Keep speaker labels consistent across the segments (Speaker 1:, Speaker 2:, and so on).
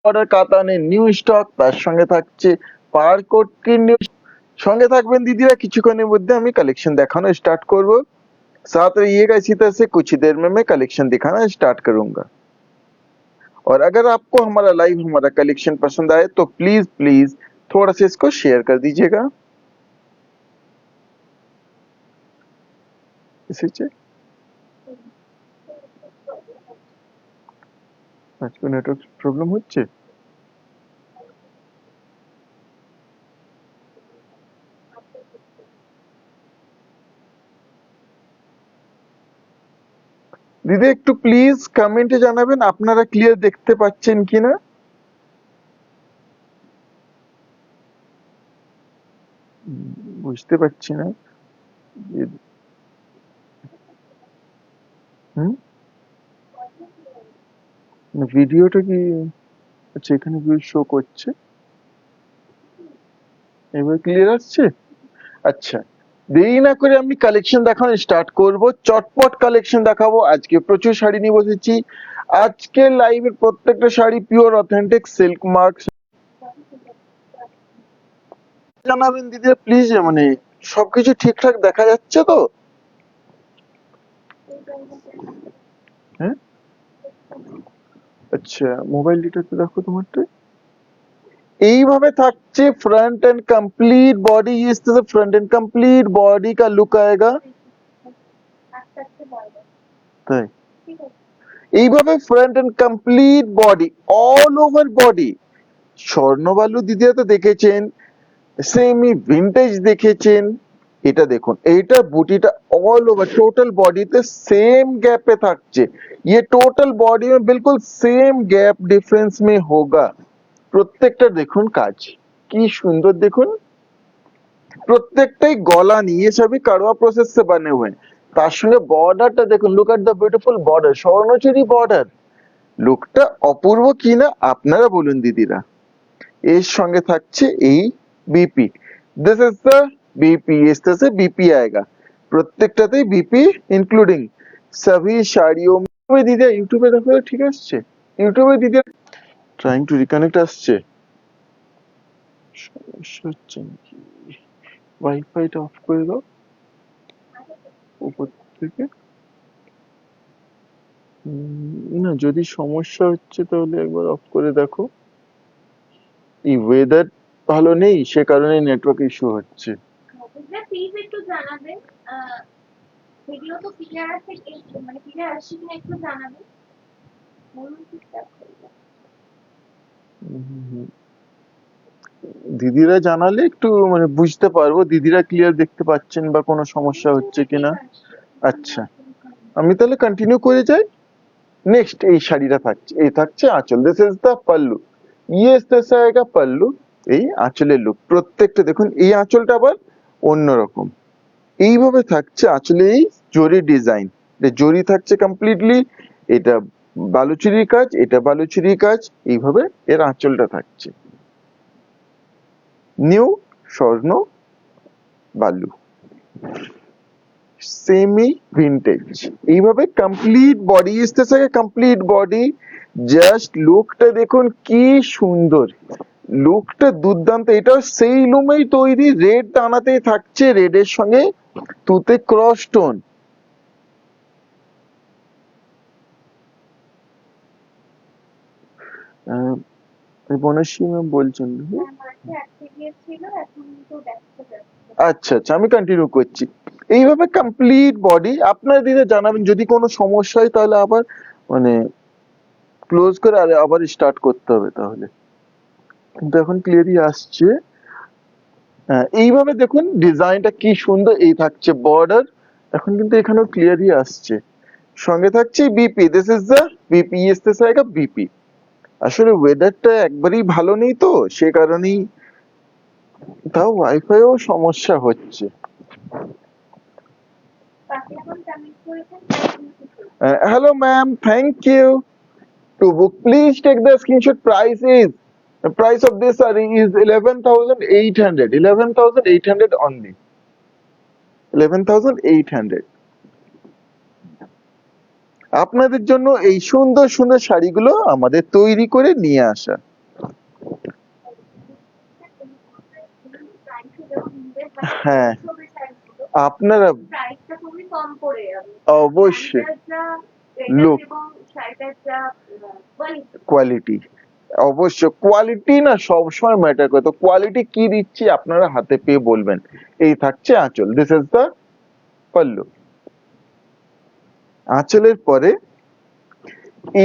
Speaker 1: Order কাতানে new stock, তার সঙ্গে থাকছে বারকোড কি নিউ। সঙ্গে থাকবেন दीदीरा, কিছুক্ষণের মধ্যে আমি कलेक्शन দেখানো स्टार्ट করব। साथ रहिएगा इसी तरह से, कुछ ही देर में मैं कलेक्शन दिखाना स्टार्ट करूंगा। और अगर आपको हमारा लाइव, हमारा कलेक्शन पसंद आए तो प्लीज प्लीज थोड़ा सा इसको शेयर कर दीजिएगा। এসেছে আজকে নেটওয়ার্ক প্রবলেম হচ্ছে। দিদি একটু প্লিজ কমেন্টে জানাবেন আপনারা ক্লিয়ার দেখতে পাচ্ছেন কিনা। বুঝতে পারছি না। ভিডিওটা কি, আচ্ছা এখানে ভিউ শো করছে, এবার ক্লিয়ার আসছে। আচ্ছা দেরি না করে আমি কালেকশন দেখানো স্টার্ট করব, চটপট কালেকশন দেখাবো। আজকে প্রচুর শাড়ি নিয়ে বসেছি। আজকে লাইভের প্রত্যেকটা sari pure authentic silk mark. জানাবেন দিদি প্লিজ, মানে সবকিছু ঠিকঠাক দেখা যাচ্ছে তো? হ্যাঁ আচ্ছা, মোবাইলটা একটু দেখো তোমারটা। এইভাবে থাকছে फ्रंट एंड कंप्लीट बॉडी, इस तरह से फ्रंट एंड कंप्लीट बॉडी का लुक आएगा। তাই এইভাবে front and complete body, all over body. স্বর্ণবালু দিদিরা তো দেখেছেন, সেমি ভিন্টেজ দেখেছেন। এটা দেখুন, এইটা বুটিটা ऑल ओवर टोटल बॉडीতে सेम गैप पे থাকছে। ये टोटल बॉडी में बिल्कुल सेम गैप डिफरेंस में होगा। প্রত্যেকটা দেখুন কাজ কি সুন্দর, দেখুন প্রত্যেকটাই গলা নিয়ে সবই কারওয়া প্রসেস से बने हुए हैं। তার সঙ্গে বর্ডারটা দেখুন, look at the beautiful border, স্বর্ণচুরি বর্ডার। লুকটা অপূর্ব কিনা আপনারা বলুন দিদিরা। এর সঙ্গে থাকছে এই BP, this is the BP, इस तरह से बीपी आएगा। প্রত্যেকটাতেই बीपी इंक्लूडिंग सभी साड़ियों में। দিদি ইউটিউবে দেখো ঠিক আসছে, ইউটিউবে দিদি ট্রাইং টু রিকানেক্ট আসছে, সমস্যা হচ্ছে নাকি? ওয়াইফাইটা অফ করে দাও উপর থেকে। না যদি সমস্যা হচ্ছে তাহলে একবার অফ করে দেখো। এই ওয়েদার ভালো নেই, সে কারণে নেটওয়ার্ক ইস্যু হচ্ছে।
Speaker 2: প্লিজ একটু জানাবেন ভিডিও তো ক্লিয়ার আছে, মানে ক্লিয়ার আসছে কিনা একটু জানাবেন।
Speaker 1: দিদিরা জানালে একটু মানে বুঝতে পারবো দিদিরা ক্লিয়ার দেখতে পাচ্ছেন বা কোনো সমস্যা হচ্ছে কিনা। আচ্ছা আমি তাহলে কন্টিনিউ করে যাই। নেক্সট এই শাড়িটা থাকছে, এই থাকছে আঁচল, দিস ইজ দ্য পাল্লু। ইয়ে দিস আয়েগা পাল্লু। এই আঁচলের লুক প্রত্যেকটা দেখুন, এই আঁচলটা আবার অন্যরকম। এইভাবে থাকছে আঁচলে এই জরি ডিজাইন, জরি থাকছে কমপ্লিটলি। এটা বালুচুরির কাজ, এটা বালুচুরির কাজ, এইভাবে এর আঁচলটা থাকছে। নিউ স্বর্ণ বালু, সেমি ভিন্টেজ। এইভাবে complete body, is this complete body. Just লুকটা দেখুন কি সুন্দর, লুকটা দুর্দান্ত। এটা সেই লুমেই তৈরি, রেড দানাতেই থাকছে, রেডের সঙ্গে তুতে ক্রস টোন। বনশ্রী ম্যাম বলছেন। আচ্ছা আচ্ছা আমি কন্টিনিউ করছি। এইভাবে কমপ্লিট বডি। আপনারা দিদি জানাবেন যদি কোনো সমস্যা হয়, তাহলে আবার মানে ক্লোজ করে আবার স্টার্ট করতে হবে তাহলে। কিন্তু এখন ক্লিয়ারই আসছে। এইভাবে দেখুন ডিজাইনটা কি সুন্দর, এই থাকছে বর্ডার। এখন কিন্তু এখানেও ক্লিয়ারই আসছে। সঙ্গে থাকছে BP, this is the BP, আসতে জায়গা বিপি। আসলে ওয়েদারটা একবারই ভালো নেই তো, সে কারণেই, তাও ওয়াইফাইও সমস্যা হচ্ছে। Hello ma'am, thank you. To book, please take the screenshot. Price of this saree is 11,800. 11,800 only. 11,800. আপনাদের জন্য এই সুন্দর সুন্দর শাড়িগুলো আমাদের তৈরি করে নিয়ে আসা। হ্যাঁ
Speaker 2: ছবির শাড়িগুলো
Speaker 1: আপনারা
Speaker 2: প্রাইসটা খুবই কম পড়ে যাবে।
Speaker 1: অবশ্যই
Speaker 2: শাড়িটার যা
Speaker 1: লুক
Speaker 2: রেটার্স এবং শাড়িটার যা কোয়ালিটি
Speaker 1: কোয়ালিটি, অবশ্য কোয়ালিটি না সবসময় ম্যাটার করে, তো কোয়ালিটি কি দিচ্ছি আপনারা হাতে পেয়ে বলবেন। এই থাকছে আঁচল, দিস ইজ দ্য পাল্লু। আঁচলের পরে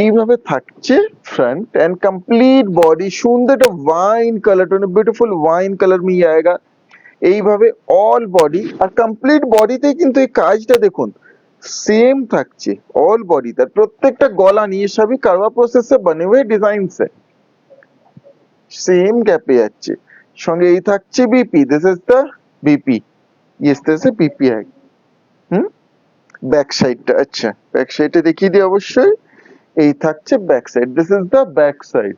Speaker 1: এইভাবে থাকছে फ्रंट एंड कंप्लीट बॉडी, সুন্দর একটা wine colour tone, beautiful wine colour में ये आएगा। এইভাবে অল বডি আর কমপ্লিট বডিতে কিন্তু এই কাজটা দেখুন सेम থাকছে অল বডি, তার প্রত্যেকটা গলা নিয়ে সবই কারवा प्रोसेस से बने हुए डिजाइन से सेम গ্যাপে যাচ্ছে। সঙ্গে এই থাকছে BP, this is the BP, इस तरह से बीपी है। হুম, ব্যাক সাইডটা, আচ্ছা ব্যাক সাইডে দেখিয়ে দিই অবশ্যই। এই থাকছে back side, this is the back side.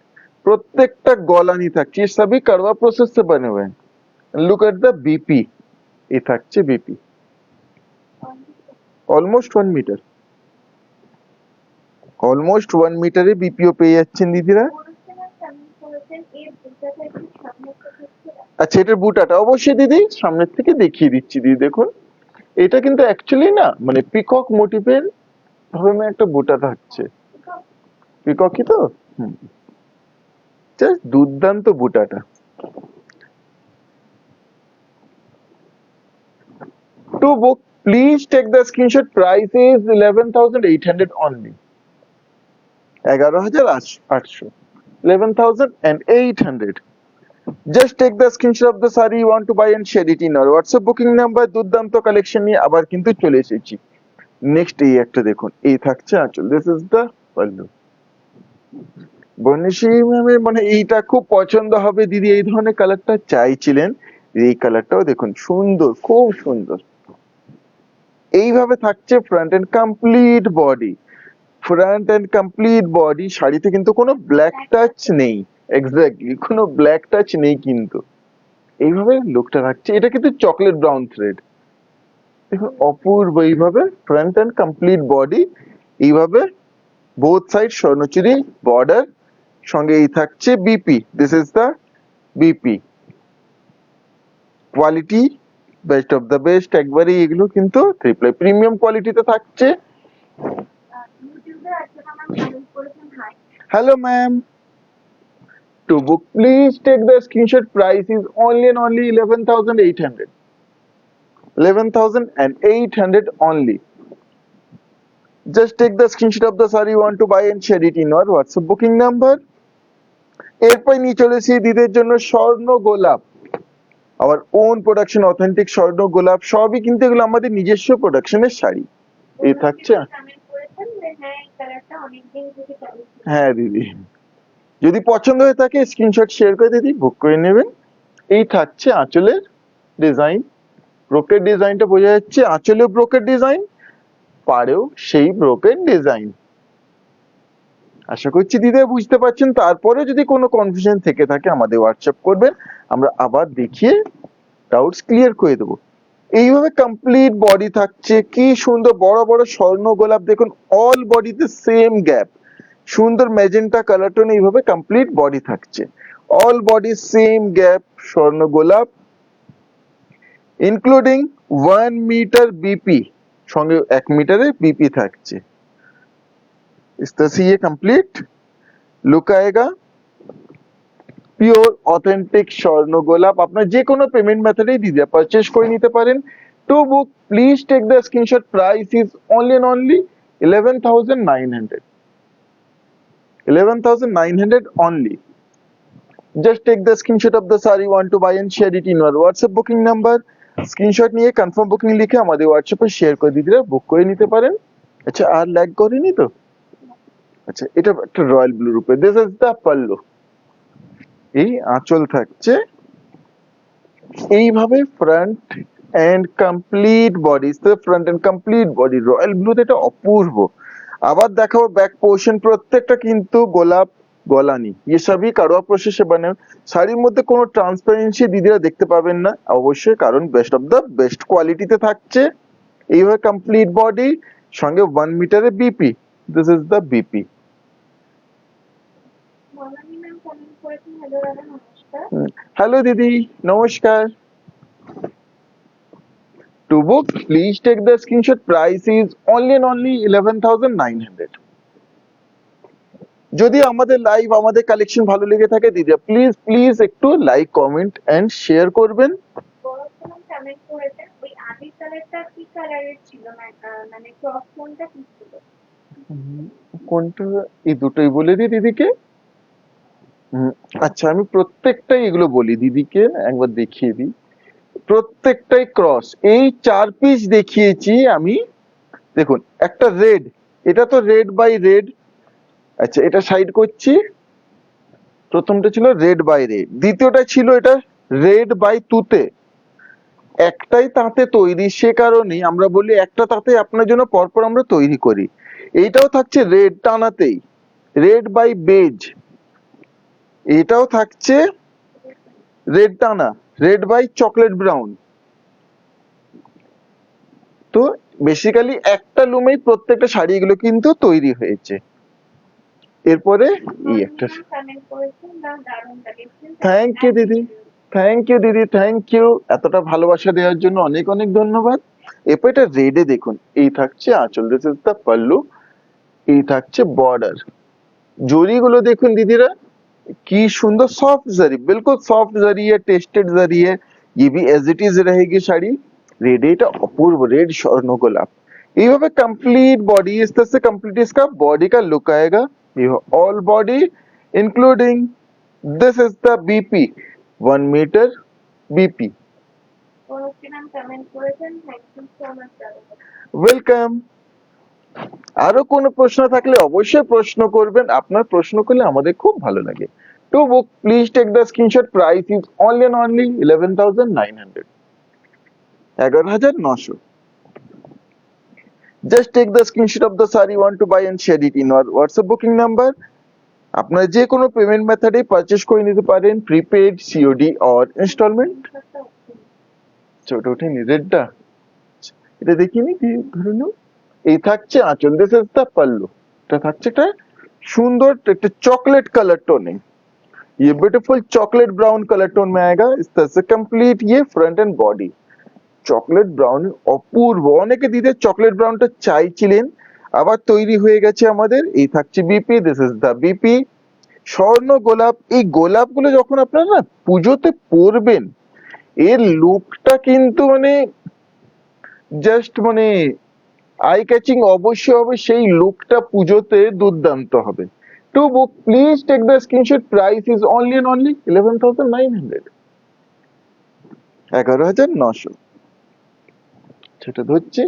Speaker 1: প্রত্যেকটা গলানি থাকছে, ये सभी करवा प्रोसेस से बने हुए हैं। लुक एट द बीपी, এই থাকছে বিপি অলমোস্ট 1 মিটার, অলমোস্ট 1 মিটারে বিপিও পেয়ে যাচ্ছেন দিদিরা। আচ্ছা এটার বুটাটা অবশ্যই দিদি সামনের থেকে দেখিয়ে দিচ্ছি। দিদি দেখুন এটা কিন্তু অ্যাকচুয়ালি না মানে পিকক মোটিভের ধরনের একটা বুটা থাকছে, পিককই তো, হুম, জাস্ট দুর্দান্ত বুটাটা। To book, please take the screenshot. Price is 11,800 only. 11,800. 11,800. Just take the screenshot of the saree you want to buy and share it in our WhatsApp booking number. দুর্দান্ত collection নিয়ে আবার কিন্তু চলে এসেছি। নেক্সট এই একটা দেখুন, এই থাকছে আঁচল, দিস ইজ দ্য পাল্লু। বনিশী ম্যামের মানে এইটা খুব পছন্দ হবে দিদি, এই ধরনের কালারটা চাইছিলেন। এই কালারটাও দেখুন সুন্দর, খুব সুন্দর। এইভাবে থাকছে front and complete body, front and complete body. শাড়িতে কিন্তু কোনো ব্ল্যাক টাচ নেই, এক্স্যাক্টলি কোনো ব্ল্যাক টাচ নেই কিন্তু। এইভাবে লুকটা থাকছে, এটা কিন্তু চকলেট ব্রাউন থ্রেড, দেখুন অপূর্ব। এইভাবে ফ্রন্ট এন্ড কমপ্লিট বডি, এইভাবে বোথ সাইড স্বর্ণচুরি বর্ডার, সঙ্গে এই থাকছে BP, this is the BP. Quality best of the best, একবারে এগুলো কিন্তু ট্রিপল প্রিমিয়াম কোয়ালিটিতে থাকছে। Hello ma'am. To book, please take the screenshot. Price is only and only 11,800. 11,800 only. Just take the screenshot of the saree you want to buy and share it in our WhatsApp booking number. এরপর নিয়ে চলেছি দিদির জন্য স্বর্ণ গোলাপ, our own production authentic স্বর্ণ গোলাপ। সবই কিন্তু এগুলো আমাদের নিজস্ব প্রোডাকশনের শাড়ি। এই থাকছে, হ্যাঁ দিদি যদি পছন্দ হয়ে থাকে স্ক্রিনশট শেয়ার করে দিদি বুক করে নেবেন। এই থাকছে আঁচলের ডিজাইন, ব্রোকেট ডিজাইনটা বোঝা যাচ্ছে, আঁচলেও ব্রোকেট ডিজাইন, পাড়েও সেই ব্রোকেট ডিজাইন। আশা করছি দিদি বুঝতে পারছেন। তারপরে যদি কোনো কনফিউশন থেকে থাকে আমাদের হোয়াটসঅ্যাপ করবেন, আমরা আবার দেখিয়ে ডাউটস ক্লিয়ার করে দেবো। এইভাবে কমপ্লিট বডি থাকছে, কি সুন্দর বড় বড় স্বর্ণ গোলাপ, দেখুন অল বডিতে সেম গ্যাপ, সুন্দর ম্যাজেন্টা কালার টোন, এইভাবে কমপ্লিট বডি থাকছে, অল বডি সেম গ্যাপ স্বর্ণ গোলাপ, ইনক্লুডিং 1 মিটার বিপি, সঙ্গে 1 মিটারে বিপি থাকছে। इस तरह से ये कंप्लीट लुक आएगा। পিওর অথেন্টিক স্বর্ণ গোলাপ আপনার যে কোনো পেমেন্ট মেথডেই দিদি পারচেজ করে নিতে পারেন। To book please take the screenshot, price is only and only 11,900। 11,900 only. Just take the screenshot of the saree you want to buy and share it in our WhatsApp booking number. Screenshot নিয়ে confirm booking লিখে আমাদের হোয়াটসঅ্যাপে share করে দিদিরা বুক করে নিতে পারেন। আচ্ছা আর ল্যাগ করেনি তো? আচ্ছা এটা একটা রয়্যাল ব্লুর উপরে, দিস ইজ দ্য পাল্লু। এই আঁচল থাকছে এইভাবে front and complete body, front and complete body royal ব্লুতে এটা অপূর্ব। আবার দেখাবো ব্যাক পোর্শন, প্রত্যেকটা কিন্তু গোলাপ গলানি, ये सभी কারওয়া প্রসেসে বানানো। শাড়ির মধ্যে কোনো ট্রান্সপারেন্সি দিদিরা দেখতে পাবেন না অবশ্যই, কারণ বেস্ট অফ দ্য বেস্ট কোয়ালিটিতে থাকছে। এইভাবে কমপ্লিট বডি, সঙ্গে 1 মিটারে BP, this is the BP. Hello দিদি নমস্কার। To book, please take the screenshot. Price is only and only 11,900. যদি আমাদের লাইভ আমাদের কালেকশন ভালো লেগে থাকে দিদি প্লিজ প্লিজ একটু লাইক কমেন্ট এন্ড শেয়ার করবেন।
Speaker 2: বড় কমেন্ট করেছেন ওই আদি কালারটা কি কালারের ছিল মানে ক্রস কোনটা কি ছিল?
Speaker 1: কোনটা? এই দুটোই বলে দিই দিদিকে। আচ্ছা আমি প্রত্যেকটাই এগুলো বলি দিদিকে, একবার দেখিয়ে দিই। প্রত্যেকটাই ক্রস। এই 4 পিস দেখিয়েছি আমি। দেখুন একটা রেড, এটা তো রেড বাই রেড। আচ্ছা এটা সাইড করছি। প্রথমটা ছিল রেড বাই রেড, দ্বিতীয়টা ছিল এটা রেড বাই তুতে। একটাই তাঁতে তৈরি, সে কারণেই আমরা বলি একটা তাঁতে আপনার জন্য পরপর আমরা তৈরি করি। এইটাও থাকছে রেড টানাতেই, রেড বাই বেজ। এটাও থাকছে রেড টানা, রেড বাই চকলেট ব্রাউন। তো বেসিক্যালি একটা লুমেই প্রত্যেকটা শাড়িগুলো কিন্তু তৈরি হয়েছে। এরপরে এই একটা,
Speaker 2: কমেন্ট করেছেন না দারুণ কালেকশন।
Speaker 1: থ্যাংক ইউ দিদি, থ্যাংক ইউ দিদি, থ্যাংক ইউ। এতটা ভালোবাসা দেওয়ার জন্য অনেক অনেক ধন্যবাদ। এরপর এটা রেডে দেখুন, এই থাকছে আঁচল, দিস ইজ দ্য পাল্লু, এই থাকছে বর্ডার। জরিগুলো দেখুন দিদিরা কি সুন্দর, सॉफ्ट जरी, बिल्कुल सॉफ्ट जरी है, टेस्टेड जरी है। ये भी एज इट इज रहेगी শাড়ি। রেড এটা অপূর্ব, রেড স্বর্ণ গোলাপ। এইভাবে कंप्लीट बॉडी, इस तरह से कंप्लीट इसका बॉडी का लुक आएगा। ये all body including this is the BP 1 metre BP.
Speaker 2: Comment করেছেন থ্যাংক ইউ সো মাচ দাদা।
Speaker 1: ওয়েলকাম। আরো কোনো প্রশ্ন থাকলে অবশ্যই প্রশ্ন করবেন, আপনার প্রশ্ন করলে আমাদের খুব ভালো লাগে। To book, please take the screenshot. Price is only and only 11,900. 11,900. Just take the screenshot of the saree you want to buy and share it in our WhatsApp booking number. আপনারা যে কোনো পেমেন্ট মেথডে purchase করে নিতে পারেন, prepaid, COD or instalment. ছোট ওঠেনি রেডটা, এটা দেখিনি কি ধরে নাও। এই থাকছে আঁচল, দিস ইজ দ্য পাল্লু। এটা থাকছে একটা সুন্দর একটা চকলেট কালার টোনে, ये beautiful chocolate brown colour tone में आएगा। इस तरह से कंप्लीट ये front and body chocolate brown, অপূর্ব। অনেকে দিতে চকলেট ব্রাউনটা চাইছিলেন, আবার তৈরি হয়ে গেছে আমাদের। এই থাকছে BP, this is the BP. স্বর্ণ গোলাপ, এই গোলাপগুলো যখন আপনারা না পুজোতে পরবেন, এর লুকটা কিন্তু মানে জাস্ট মানে আই ক্যাচিং অবশ্যই হবে। সেই লুকটা পুজোতে দুর্দান্ত হবে। To book, please take the screenshot. Price is only and only 11,900. 11,900। সেটা ধরছি।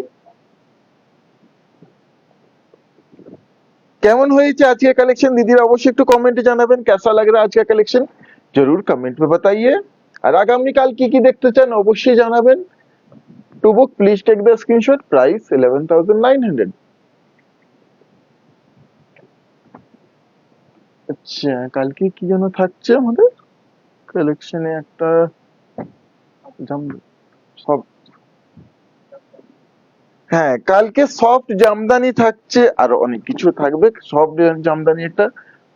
Speaker 1: কেমন হয়েছে আজকে কালেকশন দিদিরা অবশ্যই একটু কমেন্টে জানাবেন। कैसा लग रहा है आज का कलेक्शन, जरूर कमेंट में बताइए। আর আগামীকাল কি কি দেখতে চান অবশ্যই জানাবেন। To book, please take the screenshot. Price 11,900। আচ্ছা কালকে কি যেন থাকছে আমাদের কালেকশনে, একটা সব, হ্যাঁ কালকে সফট জামদানি থাকছে, আর অনেক কিছু থাকবে। সফট জামদানি একটা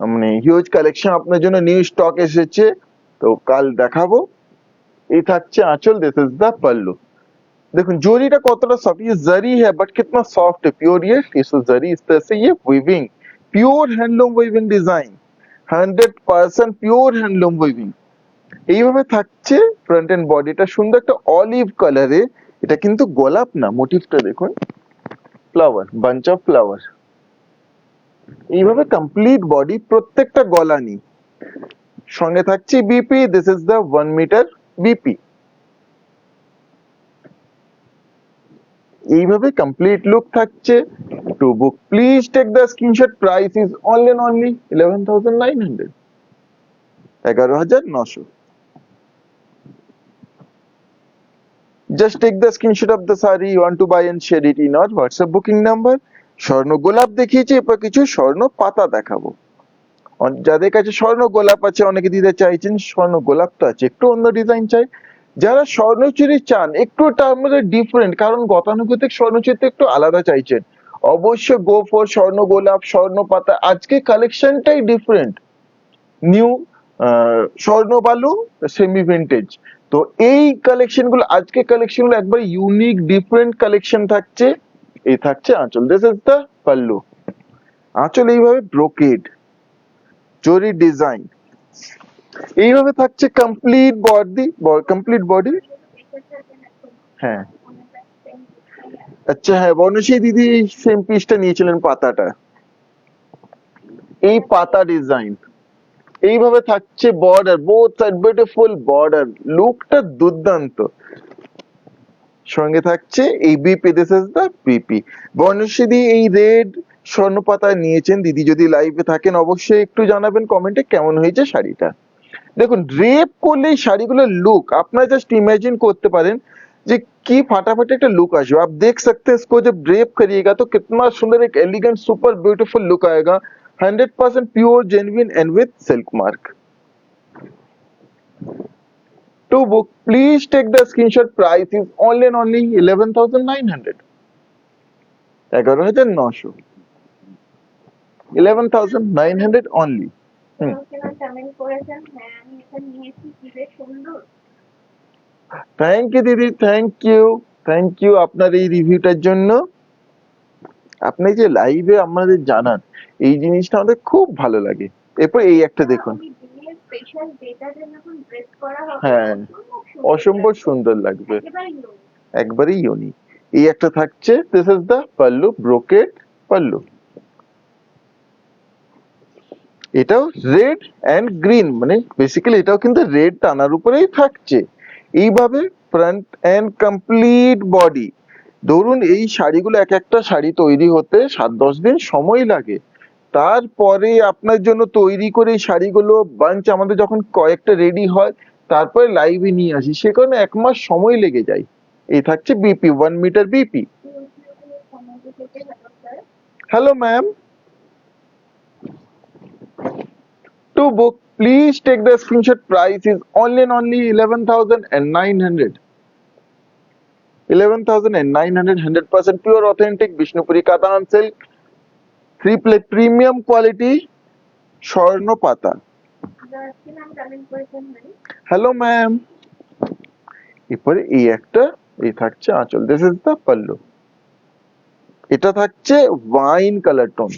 Speaker 1: মানে হিউজ কালেকশন আপনার জন্য, নিউ স্টক এসেছে, তো কাল দেখাবো। এই থাকছে আঁচল, দিস ইজ দা পাল্লু। देखो जोरीটা কতটা सॉफ्ट, ये जरी है बट कितना सॉफ्ट है, प्योर ये टिश्यू जरी। इस तरह से ये weaving, pure handloom weaving design, 100% pure handloom weaving. এইভাবে থাকছে ফ্রন্ট এন্ড বডিটা সুন্দর একটা অলিভ কালারে। এটা কিন্তু গোলাপ না, মোটিভটা দেখুন, ফ্লাওয়ার, বাঞ্চ অফ ফ্লাওয়ার। এইভাবে কমপ্লিট বডি, প্রত্যেকটা গলানি। সঙ্গে থাকছে BP, this is the 1 metre BP. এইভাবে কমপ্লিট লুক থাকছে। To book please take the screenshot. Price is only and only 11,900। 11,900। Just take the screenshot of the saree you want to buy and share it in our WhatsApp booking number. স্বর্ণ গোলাপ দেখিয়েছি, এরপর কিছু স্বর্ণ পাতা দেখাবো। যাদের কাছে স্বর্ণ গোলাপ আছে, অনেকে দিতে চাইছেন, স্বর্ণ গোলাপ তো আছে, একটু অন্য ডিজাইন চাই। যারা স্বর্ণচুরি চান একটু তার মধ্যে ডিফারেন্ট, কারণ গতানুগতিক স্বর্ণচুরি তো একটু আলাদা চাইছেন, অবশ্যই গো ফর স্বর্ণ গোলাপ, স্বর্ণ পাতা। আজকে কালেকশনটাই ডিফারেন্ট, নিউ স্বর্ণ বালু, সেমি ভিন্টেজ। তো এই কালেকশন গুলো, আজকে কালেকশন গুলো একবার ইউনিক ডিফারেন্ট কালেকশন থাকছে। এই থাকছে আঁচল, দিস ইজ দ্য পাল্লু। আঁচল এইভাবে ব্রোকেড জরি ডিজাইন, এইভাবে থাকছে কমপ্লিট বডি, কমপ্লিট বডি। হ্যাঁ আচ্ছা, হ্যাঁ বর্ণশ্রী দিদি সেম পিসটা নিয়েছিলেন, পাতাটা, এই পাতা ডিজাইন এইভাবে থাকছে, border both side beautiful border, লুকটা দুর্দান্ত। সঙ্গে থাকছে এই BP, this is the BP. Barnashree দি এই রেড স্বর্ণপাতা নিয়েছেন, দিদি যদি লাইভে থাকেন অবশ্যই একটু জানাবেন কমেন্টে কেমন হয়েছে শাড়িটা। দেখুন ড্রেপ করলে এই শাড়িগুলোর লুক আপনারা জাস্ট ইমেজিन করতে পারেন যে কি फाटाफाटी একটা लुक আসবে। आप देख सकते हैं इसको जब ड्रेप करिएगा तो कितना सुंदर एक एलिगेंट सुपर ब्यूटीफुल लुक आएगा। 100% pure genuine and with silk mark. To book please take the screenshot, price is only and only 11,900, 11,900, 11,900 only।
Speaker 2: Comment করেছেন, হ্যাঁ আমি এটা নিয়েছি, কি বেশ সুন্দর।
Speaker 1: থ্যাংক ইউ দিদি, থ্যাংক ইউ আপনার এই রিভিউটার জন্য। আপনি যে লাইভে আমাদের জানান এই জিনিসটা আমাদের খুব ভালো লাগে। এরপর এই একটা দেখুন,
Speaker 2: স্পেশাল ডেটা যখন ড্রেস করা হবে,
Speaker 1: হ্যাঁ অসম্ভব সুন্দর লাগবে, একবারই ইউনিক। এই একটা থাকছে, this is the pallu, brocade pallu. এটাও রেড এন্ড গ্রিন, মানে বেসিক্যালি এটাও কিন্তু রেড টানার উপরেই থাকছে। এইভাবে ফ্রন্ট এন্ড কমপ্লিট বডি। ধরুন এই শাড়িগুলো, এক একটা শাড়ি তৈরি হতে 7-10 দিন সময় লাগে, তারপরে আপনার জন্য তৈরি করে এই শাড়িগুলো বাঞ্চ আমাদের যখন কয়েকটা রেডি হয় তারপরে লাইভে নিয়ে আসি, সে কারণে 1 মাস সময় লেগে যায়। এই থাকছে BP, 1 metre BP. Hello ma'am, to book please take the screenshot, price is only and only 11,900, 11,900, 100% pure authentic Bishnupuri Katan silk, 3 play premium quality স্বর্ণ পাতা। হ্যালো ম্যাম, এরপরে এই একটা, এই থাকছে আঁচল, দিস ইজ দ্য পাল্লু। এটা থাকছে ওয়াইন কালার টোন,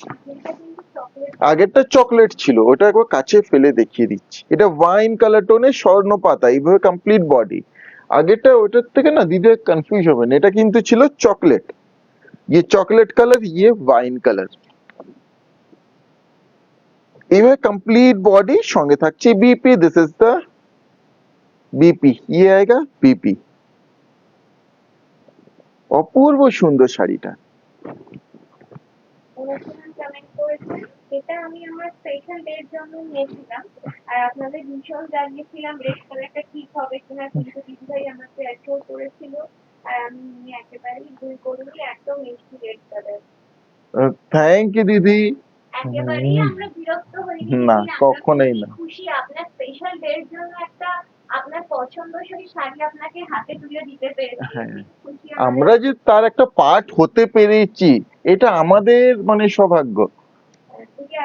Speaker 1: আগেরটা চকলেট ছিল, ওটা একবার কাছে ফেলে দেখিয়ে দিচ্ছি। এটা ওয়াইন কালার টোনে স্বর্ণ পাতা, এইভাবে কমপ্লিট বডি। আগেরটা ওটার থেকে না দিদি কনফিউজ হবেন, এটা কিন্তু ছিল চকলেট, ये চকলেট কালার, ये ওয়াইন কালার। এইভাবে কমপ্লিট বডি, সঙ্গে থাকছে BP, this is the BP, ये आएगा বিপি। অপূর্ব সুন্দর শাড়িটা।
Speaker 2: এটা আমি আমার স্পেশাল ডের জন্য নিয়েছিলাম, আর আপনাদের ভীষণ জানিয়েছিলাম রেড কালারটা ঠিক হবে কিনা, কিন্তু দিদি ভাই আমাকে অ্যাসিওর করেছিল, আর আমি নিয়ে একেবারেই ভুল করিনি, একদম মিষ্টি রেড কালার।
Speaker 1: থ্যাংক ইউ দিদি।
Speaker 2: একেবারেই আমরা বিরক্ত হইনি,
Speaker 1: না কখনোই না।
Speaker 2: খুশি আপনার স্পেশাল ডের জন্য একটা আপনার পছন্দসই শাড়ি আপনাকে হাতে তুলে দিতে পেরেছি।
Speaker 1: হ্যাঁ, আমরা যে তার একটা পার্ট হতে পেরেছি, এটা আমাদের মানে সৌভাগ্য।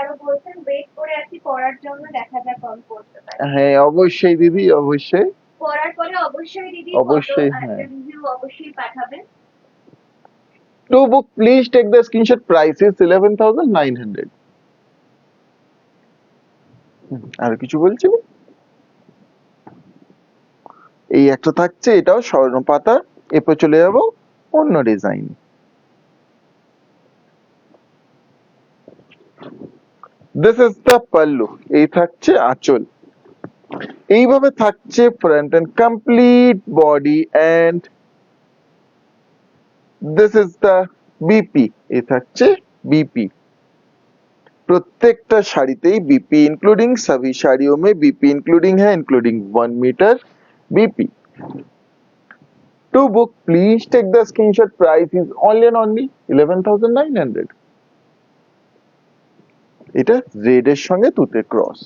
Speaker 2: আরো বলছেন ওয়েট করে আছি পড়ার জন্য, দেখা যাক কল করতে পারি।
Speaker 1: হ্যাঁ অবশ্যই দিদি, অবশ্যই
Speaker 2: পড়ার পরে অবশ্যই দিদি
Speaker 1: অবশ্যই, হ্যাঁ
Speaker 2: রিভিউ অবশ্যই পাঠাবেন।
Speaker 1: To book please take the screenshot, price is 11,900। আর কিছু বলছিল, এই একটা থাকছে, এটাও স্বর্ণ পাতা। এরপর চলে যাব অন্য design. This is the pallu, এই থাকছে আঁচল। এইভাবে থাকছে front and complete body, and this is the BP, এই থাকছে বিপি। प्रत्येकटा শাড়িতেই बीपी इंक्लूडिंग, सभी साड़ियों में बीपी इंक्लूडिंग है, including 1 metre BP. To book please take the screenshot, price is only and only 11,900। এটা রেড এর সঙ্গে তুতে ক্রস।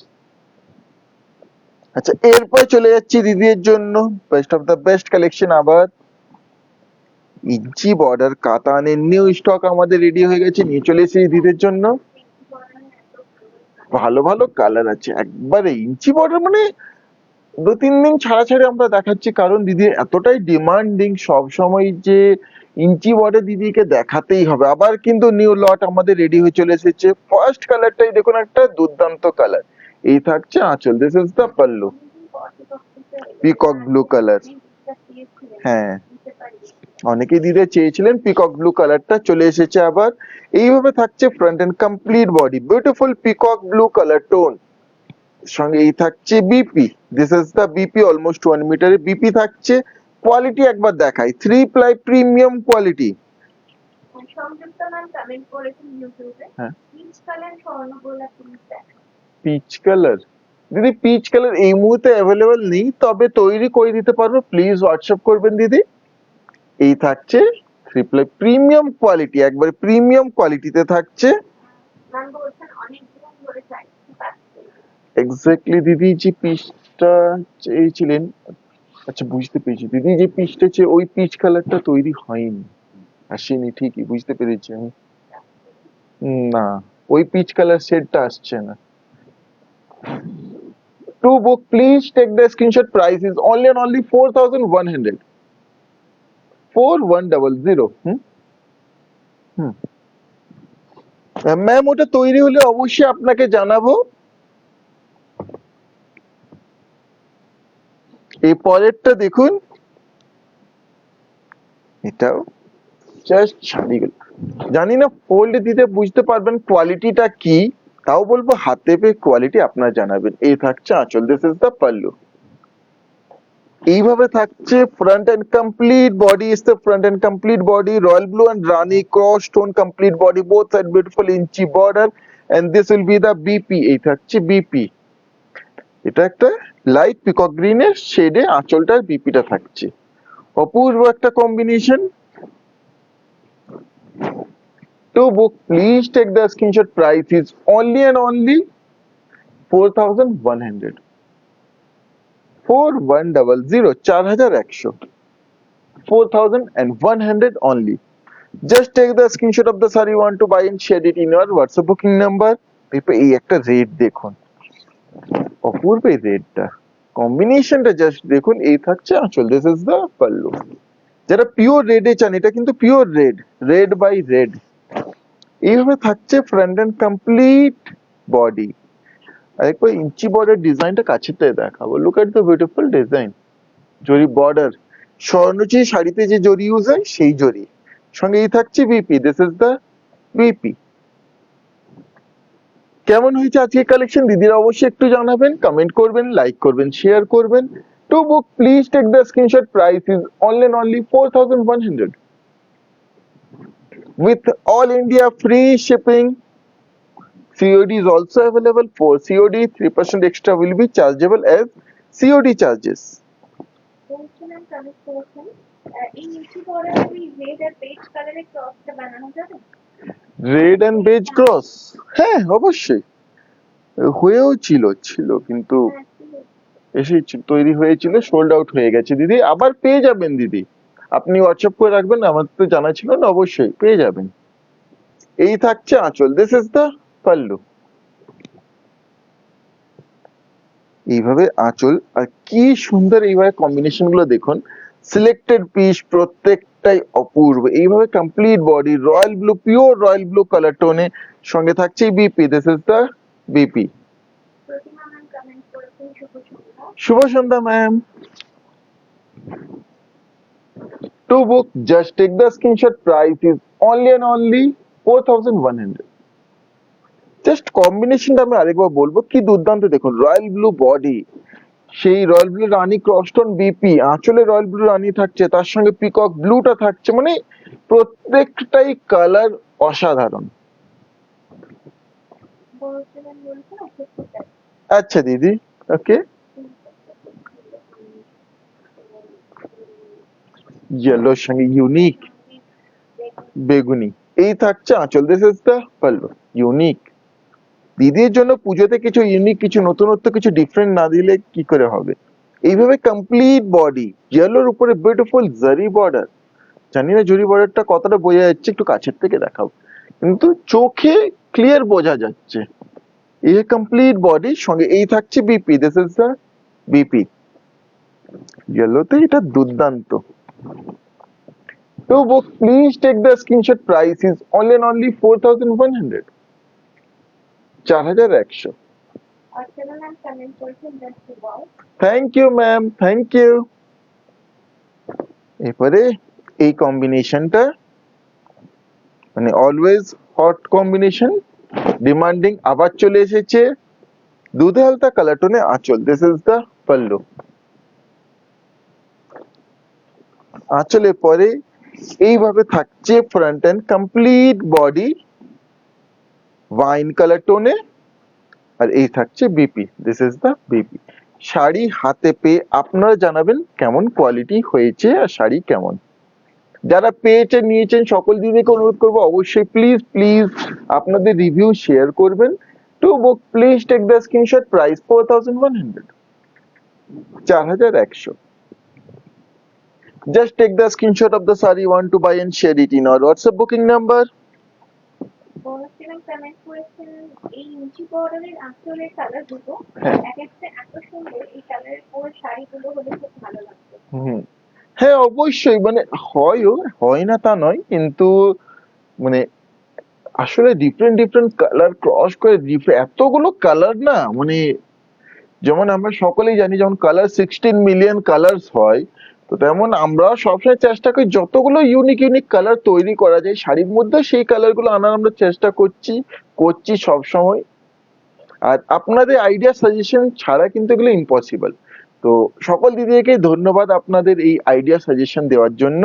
Speaker 1: আচ্ছা এরপর চলে যাচ্ছি দিদির জন্য best of the best collection. আবার ইঞ্চি বর্ডার কাতানের নিউ স্টক আমাদের রেডি হয়ে গেছে, নিয়ে চলে এসেছি দিদির জন্য। ভালো ভালো কালার আছে, একবারে ইঞ্চি বর্ডার, মানে দু-তিন দিন ছাড়া ছাড়া আমরা দেখাচ্ছি, কারণ দিদি এতটাই ডিমান্ডিং, সব সময় যে ইঞ্চি বর্ডার দিদিকে দেখাতেই হবে। আবার কিন্তু নিউ লট আমাদের রেডি হয়ে চলে এসেছে। ফার্স্ট কালারটাই দেখুন, একটা দুর্দান্ত কালার। এই থাকছে আঁচল, this is the pallu, peacock blue colour. হ্যাঁ, অনেকেই দিদি চেয়েছিলেন পিকক ব্লু কালারটা, চলে এসেছে আবার। এইভাবে থাকছে front and complete body, beautiful peacock blue colour tone. সঙ্গে এই থাকছে BP, this is the BP, almost 1 মিটারের বিপি থাকছে। কোয়ালিটি একবার দেখাই, 3 প্লাই প্রিমিয়াম কোয়ালিটি।
Speaker 2: সংযুক্ত ম্যাম কমেন্ট করেছেন ইউটিউবে,
Speaker 1: হ্যাঁ,
Speaker 2: পিচ কালার স্বর্ণ গোলাপ প্লিজ দেখ।
Speaker 1: পিচ কালার দিদি, পিচ কালার এই মুহূর্তে অ্যাভেলেবল নেই, তবে তৈরি করে দিতে পারবো, প্লিজ হোয়াটসঅ্যাপ করবেন দিদি। এই থাকছে 3 প্লাই প্রিমিয়াম কোয়ালিটি, একবারে প্রিমিয়াম কোয়ালিটিতে থাকছে।
Speaker 2: ম্যাম বলছেন অনেক দিন ধরে চাইছি পাচ্ছি।
Speaker 1: এক্স্যাক্টলি দিদি, যে পিচটা চেয়েছিলেন, আচ্ছা বুঝতে পেরেছি দিদি, যে পিচটা চেয়ে ওই পিচ কালারটা তৈরি হয়নি, আসেনি, ঠিকই বুঝতে পেরেছি আমি। না, ওই পিচ কালার শেডটা আসছে না। To book please take the screenshot, price is only and only 4100, 4100। Ma'am ওটা তৈরি হলে অবশ্যই আপনাকে জানাবো। এই পরেরটা দেখুন, এটাও জাস্ট শাড়িগুলো, জানি না ফোল্ড দিতে বুঝতে পারবেন কোয়ালিটিটা কি, তাও বলবো হাতে পেয়ে কোয়ালিটি আপনারা জানাবেন। এই থাকছে আঁচল, দিস ইজ দ্য পাল্লু। এইভাবে থাকছে front and complete body, is the front and complete body, royal blue and rani cross stone complete body, both side beautiful inch border, and this will be the BP. এই থাকছে BP, এটা একটা light peacock গ্রিনের শেডে আঁচলটার বিপিটা থাকছে, অপূর্ব একটা combination. To book, please take the screenshot, price is only and only 4100, 4100, 4100, 4100 only. Just take the screenshot of the saree you want to buy and share it in your WhatsApp booking number. এরপর এই একটা red দেখুন, অপূর্ব এই রেডটা, কম্বিনেশনটা just দেখুন। এই থাকছে আঁচল, দিস ইজ দ্য পাল্লু। যারা পিওর রেডে চান, এটা কিন্তু pure red, red by red. এইভাবে থাকছে ফ্রন্ট এন্ড কমপ্লিট বডি। আরেকবার ইঞ্চি বর্ডার ডিজাইনটা কাছের থেকে দেখাবো, look at the beautiful design. জরি বর্ডার, স্বর্ণচি শাড়িতে যে জরি ইউজ হয় সেই জরি। সঙ্গে এই থাকছে BP, this is the BP. কেমন হয়েছে আজকের কালেকশন দিদিরা অবশ্যই একটু জানাবেন, কমেন্ট করবেন, লাইক করবেন, শেয়ার করবেন। To book please take the screenshot, price is only and only 4100 with all India free shipping. COD is also available. For COD, 3% extra will be chargeable as COD charges.
Speaker 2: বলছিলাম comment করেছেন, এই নিচু border ওই red আর base কালারের ক্রসটা বানানো যাবে?
Speaker 1: Red and beige cross, হ্যাঁ অবশ্যই হয়েও ছিল কিন্তু
Speaker 2: হ্যাঁ, ঠিক আছে।
Speaker 1: এসেছিল, তৈরি হয়েছিল, সোল্ড আউট হয়ে গেছে দিদি। আবার পেয়ে যাবেন দিদি, আপনি হোয়াটসঅ্যাপ করে রাখবেন, আমার তো জানা ছিল না, অবশ্যই পেয়ে যাবেন। এই থাকছে আঁচল, দিস ইজ দ্য পাল্লু। এইভাবে আঁচল, আর কি সুন্দর এইভাবে কম্বিনেশন গুলো দেখুন, সিলেক্টেড পিস প্রত্যেকটাই অপূর্ব। এইভাবে complete body, royal blue, pure royal blue colour টোনে, সঙ্গে থাকছে BP, this is the BP.
Speaker 2: Pratima ma'am comment করেছেন শুভ সন্ধ্যা।
Speaker 1: শুভ সন্ধ্যা ম্যাম। To book, just take the screenshot, price is only and only 4100। Just কম্বিনেশনটা আমি আরেকবার বলবো, কি দুর্দান্ত দেখুন, রয়্যাল ব্লু বডি, সেই রয়্যাল ব্লু রানী ক্রসটন বিপি, আঁচলে রয়্যাল ব্লু রানী থাকছে, তার সঙ্গে পিকক ব্লুটা থাকছে, মানে প্রত্যেকটাই কালার অসাধারণ।
Speaker 2: বলছিলেন বলছেন অসুস্থতা।
Speaker 1: আচ্ছা দিদি, ওকে। ইয়েলোর সঙ্গে ইউনিক বেগুনি, এই থাকছে আঁচল, this is the pallu. Unique, দিদির জন্য পুজোতে কিছু ইউনিক, কিছু নতুনত্ব, কিছু ডিফারেন্ট না দিলে কি করে হবে। এইভাবে কমপ্লিট বডি, ইয়েলোর উপরে বিউটিফুল জারি বর্ডার। জানি না জরি বর্ডারটা কতটা বোঝা যাচ্ছে, একটু কাছের থেকে দেখাও, কিন্তু চোখে ক্লিয়ার বোঝা যাচ্ছে। এই কমপ্লিট বডি, সঙ্গে এই থাকছে BP, this is the BP. ইয়েলোতে এটা দুর্দান্ত। তো book please take the screenshot, price is only 4100, 4100।
Speaker 2: Archana ma'am comment করেছেন just wow.
Speaker 1: Thank you ma'am, thank you. এরপরে এই কম্বিনেশনটা মানে অলওয়েজ হট কম্বিনেশন, ডিমান্ডিং, আবার চলে এসেছে দুধে হালকা কালার টোনে আঁচল। This is the pallu. আঁচলের পরে এইভাবে থাকছে front and complete body wine colour টোনে, আর এই থাকছে BP. This is the BP. Sari হাতে পেয়ে আপনারা জানাবেন কেমন কোয়ালিটি হয়েছে আর শাড়ি কেমন। যারা পেয়েছেন নিয়েছেন সকল দিদিকে অনুরোধ করবো অবশ্যই প্লিজ প্লিজ আপনাদের রিভিউ শেয়ার করবেন। To book please take the screenshot, price 4100, 4100। Just take the screenshot of the saree you want to buy and share it in our WhatsApp booking number.
Speaker 2: Banashree ma'am comment করেছেন এই নিচু বর্ডারের আঁচলের colour দুটো
Speaker 1: হ্যাঁ।
Speaker 2: এক একটা এত সুন্দর, এই কালারের পরে শাড়িগুলো হলে খুব ভালো লাগতো।
Speaker 1: হ্যাঁ অবশ্যই, মানে হয় না তা নয়, কিন্তু মানে আসলে ডিফারেন্ট ডিফারেন্ট কালার ক্রস করে এতগুলো কালার না, মানে যেমন আমরা সকলেই জানি যেমন কালার 16 মিলিয়ন কালার্স হয়, তো তেমন আমরা সবসময় চেষ্টা করি যতগুলো ইউনিক ইউনিক কালার তৈরি করা যায় শাড়ির মধ্যে সেই কালার গুলো আনার আমরা চেষ্টা করছি সব সময়। আর আপনাদের আইডিয়া সাজেশন ছাড়া কিন্তু এগুলো ইম্পসিবল। তো সকল দিদিকে ধন্যবাদ আপনাদের এই আইডিয়া সাজেশন দেওয়ার জন্য।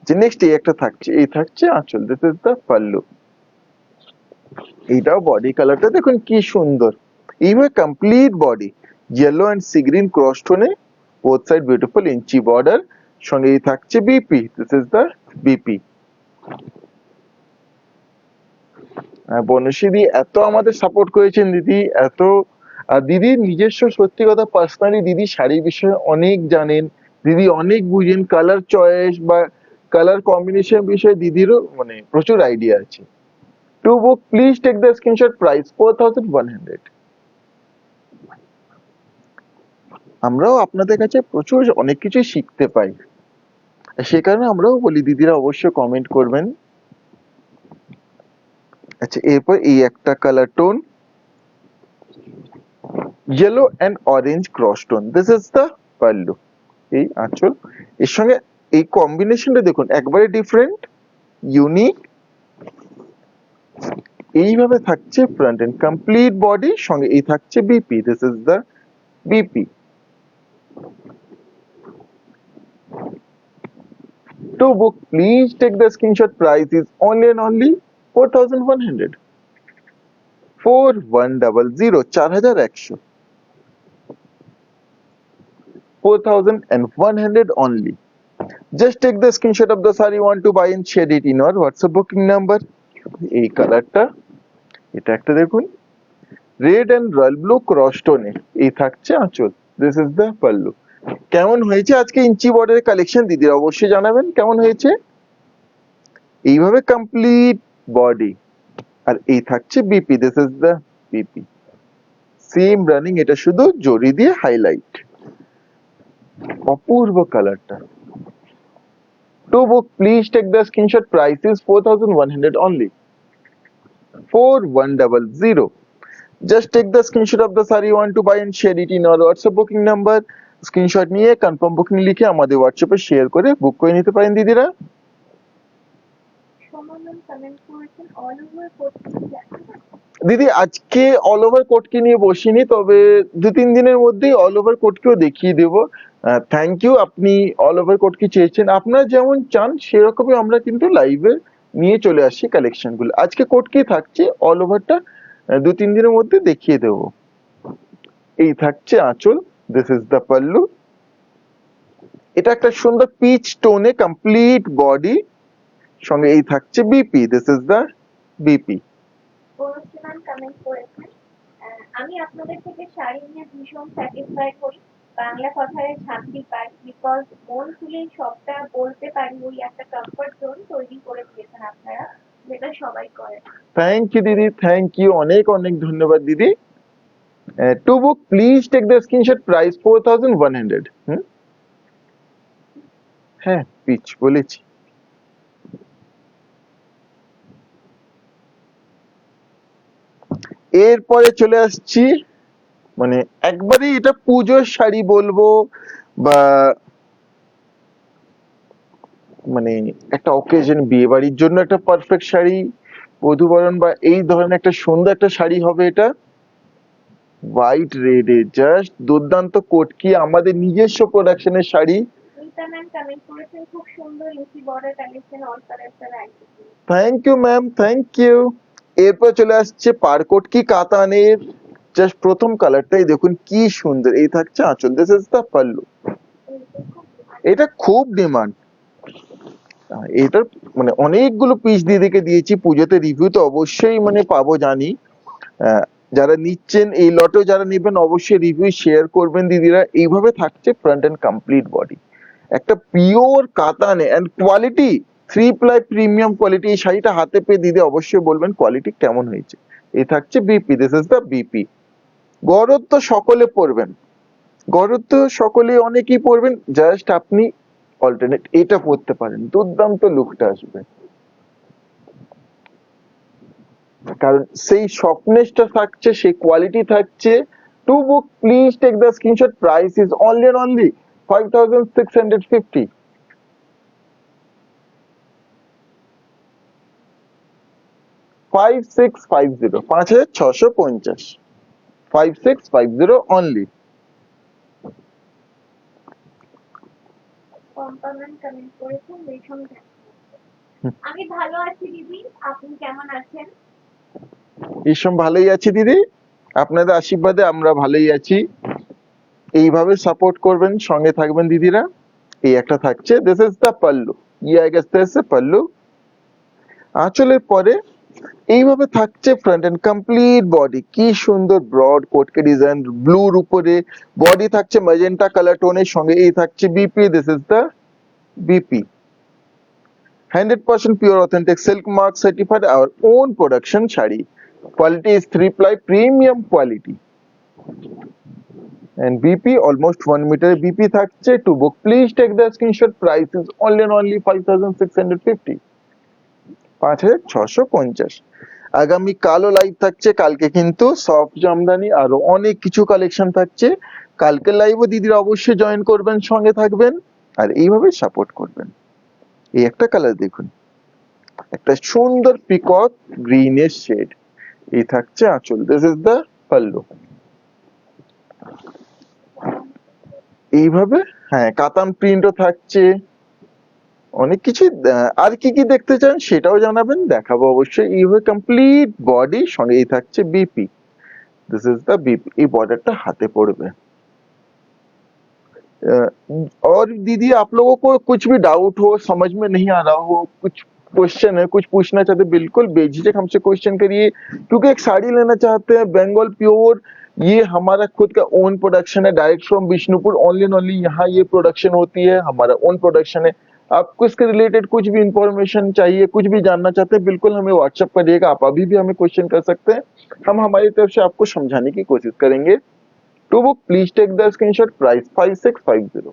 Speaker 1: যে নেক্সট এই একটা থাকছে, এই থাকছে আঁচল। This is the pallu. এইটাও বডি কালারটা দেখুন কি সুন্দর, এইভাবে complete body yellow and sea green cross টোনে, both side beautiful inch border, সঙ্গে এই থাকছে BP. This is the BP. Banashree দি এত আমাদের সাপোর্ট করেছেন দিদি, এত দিদি নিজস্ব সত্যি কথা পার্সোনালি দিদি শাড়ির বিষয়ে অনেক জানেন, দিদি অনেক বুঝেন, কালার চয়েস বা কালার কম্বিনেশন বিষয়ে দিদিরও মানে প্রচুর আইডিয়া আছে। To book please take the screenshot, price 4100। আমরাও আপনাদের কাছে প্রচুর অনেক কিছু শিখতে পাই, সে কারণে আমরাও বলি দিদিরা অবশ্যই কমেন্ট করবেন। আচ্ছা এরপর এই একটা colour tone yellow and orange cross tone. This is the pallu. এই আঁচল, এর সঙ্গে এই কম্বিনেশনটা দেখুন একবারে ডিফারেন্ট, ইউনিক। এইভাবে থাকছে ফ্রন্ট এন্ড কমপ্লিট বডি, সঙ্গে এই থাকছে BP. This is the BP. To book, please take the screenshot. Price is only 4100, 4100, 4100, 4100 only. Just take the screenshot of the saree you want to buy and share it in our WhatsApp booking number. এই কালারটা, এটা একটা দেখুন red and royal blue cross টোনে, এই থাকছে আঁচল। This is the pallu. কেমন হয়েছে আজকে ইঞ্চি বর্ডারের কালেকশন দিদিরা অবশ্যই জানাবেন কেমন হয়েছে। এইভাবে কমপ্লিট বডি, আর এই থাকছে BP. This is the BP. Same running, এটা শুধু জরি দিয়ে হাইলাইট। অপূর্ব কালারটা। To book please take the screenshot, price is 4100 only, 4100। Just take the screenshot of the saree you want to buy and share it in our WhatsApp booking number. Screenshot নিয়ে confirm booking লিখে আমাদের হোয়াটসঅ্যাপে share করে বুক করে নিতে পারেন দিদিরা। দিদি আজকে অল ওভার কোটকে নিয়ে বসিনি, তবে 2-3 দিনের মধ্যেই অল ওভার কোটকেও দেখিয়ে দেব। থ্যাংক ইউ, আপনি অল ওভার কোটকি চেয়েছেন, আপনারা যেমন চান সেরকমই আমরা কিন্তু লাইভে নিয়ে চলে আসি কালেকশন গুলো। আজকে কোটকি থাকছে, অল ওভারটা 2-3 দিনের মধ্যে দেখিয়ে দেব। এই থাকছে আঁচল। This is the pallu. এটা একটা সুন্দর পিচ টোনে কমপ্লিট বডি, সঙ্গে এই থাকছে BP. This is the BP.
Speaker 2: Comment করেছেন আমি আপনাদের থেকে শাড়ি নিয়ে ভীষণ স্যাটিসফাইড হই, বাংলা কথায় শান্তি পাই, বিকজ মন খুলে সবটা বলতে পারি, ওই একটা কমফর্ট জোন তৈরি করে দিয়েছেন আপনারা, যেটা সবাই করে।
Speaker 1: থ্যাংক ইউ দিদি, থ্যাংক ইউ, অনেক অনেক ধন্যবাদ দিদি। To book please take the screenshot, price 4100। হ্যাঁ পিচ বলেছি। এরপরে চলে আসছি, মানে একবারেই এটা পুজোর শাড়ি বলবো, বা মানে একটা অকেশন, বিয়ে বাড়ির জন্য একটা পারফেক্ট শাড়ি, বধূবরণ বা এই ধরনের একটা সুন্দর একটা শাড়ি হবে এটা। হোয়াইট রেড এ জাস্ট দুর্দান্ত কোটকি, আমাদের নিজস্ব প্রোডাকশনের শাড়ি।
Speaker 2: নীতা ম্যাম কমেন্ট করেছেন খুব সুন্দর লুচি border collection all colour item.
Speaker 1: Thank you ma'am, thank you. এরপর চলে আসছে পারকোটকি কাতানের, জাস্ট প্রথম কালারটাই দেখুন কি সুন্দর, এই থাকছে আঁচল, দিস ইজ দা পাল্লু। এটা খুব ডিমান্ড, এটার মানে অনেকগুলো পিস দিদিকে দিয়েছি পুজোতে, রিভিউ তো অবশ্যই মানে পাবো জানি। আহ, যারা নিচ্ছেন এই লটে, যারা নেবেন অবশ্যই রিভিউ শেয়ার করবেন দিদিরা। এইভাবে থাকছে ফ্রন্ট এন্ড কমপ্লিট বডি, একটা পিওর কাতানে and quality, 3 ply premium quality. এই শাড়িটা হাতে পেয়ে দিদি অবশ্যই বলবেন কোয়ালিটি কেমন হয়েছে। এই থাকছে BP, this is the BP. গরদ তো সকলে পরবেন, গরদ তো সকলে অনেকেই পরবেন, জাস্ট আপনি অল্টারনেট এটা পরতে পারেন, দুর্দান্ত লুকটা আসবে। কারণ সেই সফটনেসটা থাকছে, সেই কোয়ালিটি থাকছে। To book please take the screenshot, price is only and only 5650। 5650, 5650, 5650 অনলি।
Speaker 2: কম্পামেন্ট কমেন্ট করেছেন রেশম। আমি ভালো আছি দিদি, আপনি কেমন আছেন?
Speaker 1: ভীষণ ভালোই আছি দিদি, আপনাদের আশীর্বাদে আমরা ভালোই আছি। এইভাবে সাপোর্ট করবেন, সঙ্গে থাকবেন দিদিরা। এই একটা থাকছে, দিস ইজ দা পাল্লু, ইয়ে গেছে পাল্লু। আঁচলের পরে এইভাবে থাকছে ফ্রন্ট এন্ড কমপ্লিট বডি, কি সুন্দর ব্রড কোটকে ডিজাইন, ব্লুর উপরে বডি থাকছে ম্যাজেন্টা কালার টোনের সঙ্গে। এই থাকছে BP, this is the BP. 100% pure authentic silk mark certified, our own production shadi. Quality is 3-ply premium quality. And BP almost 1 meter BP থাকছে। To book please take the screenshot, price is only and only 5650, 5650। আগামী কালও live থাকছে, কালকে কিন্তু soft Jamdani আরো অনেক কিছু collection থাকছে। কালকে লাইভও দিদিরা অবশ্যই জয়েন করবেন, সঙ্গে থাকবেন আর এইভাবে সাপোর্ট করবেন। এই একটা কালার দেখুন, একটা সুন্দর পিকক গ্রিনের শেড। এই থাকছে আঁচল, দিস ইজ দা পাল্লু। এইভাবে হ্যাঁ কাতান প্রিন্টও থাকছে, অনেক কিছু। আর কি কি দেখতে চান সেটাও জানাবেন, দেখাবো অবশ্যই। এইভাবে কমপ্লিট বডি, সঙ্গে এই থাকছে BP, this is the BP. এই বর্ডারটা হাতে পড়বে। और दीदी आप लोगों को कुछ भी डाउट हो, समझ में नहीं आ रहा हो, कुछ क्वेश्चन है, कुछ पूछना चाहते, बिल्कुल बेझिझक हमसे क्वेश्चन करिए। क्योंकि एक साड़ी लेना चाहते हैं बंगाल प्योर, ये हमारा खुद का ओन प्रोडक्शन है, direct from Bishnupur, only and only यहाँ ये प्रोडक्शन होती है, हमारा ओन प्रोडक्शन है। आपको इसके रिलेटेड कुछ भी इंफॉर्मेशन चाहिए, कुछ भी जानना चाहते हैं, बिल्कुल हमें व्हाट्सएप करिएगा। आप अभी भी हमें क्वेश्चन कर सकते हैं, हम हमारी तरफ से आपको समझाने की कोशिश करेंगे। To book please take the screenshot, price 5650,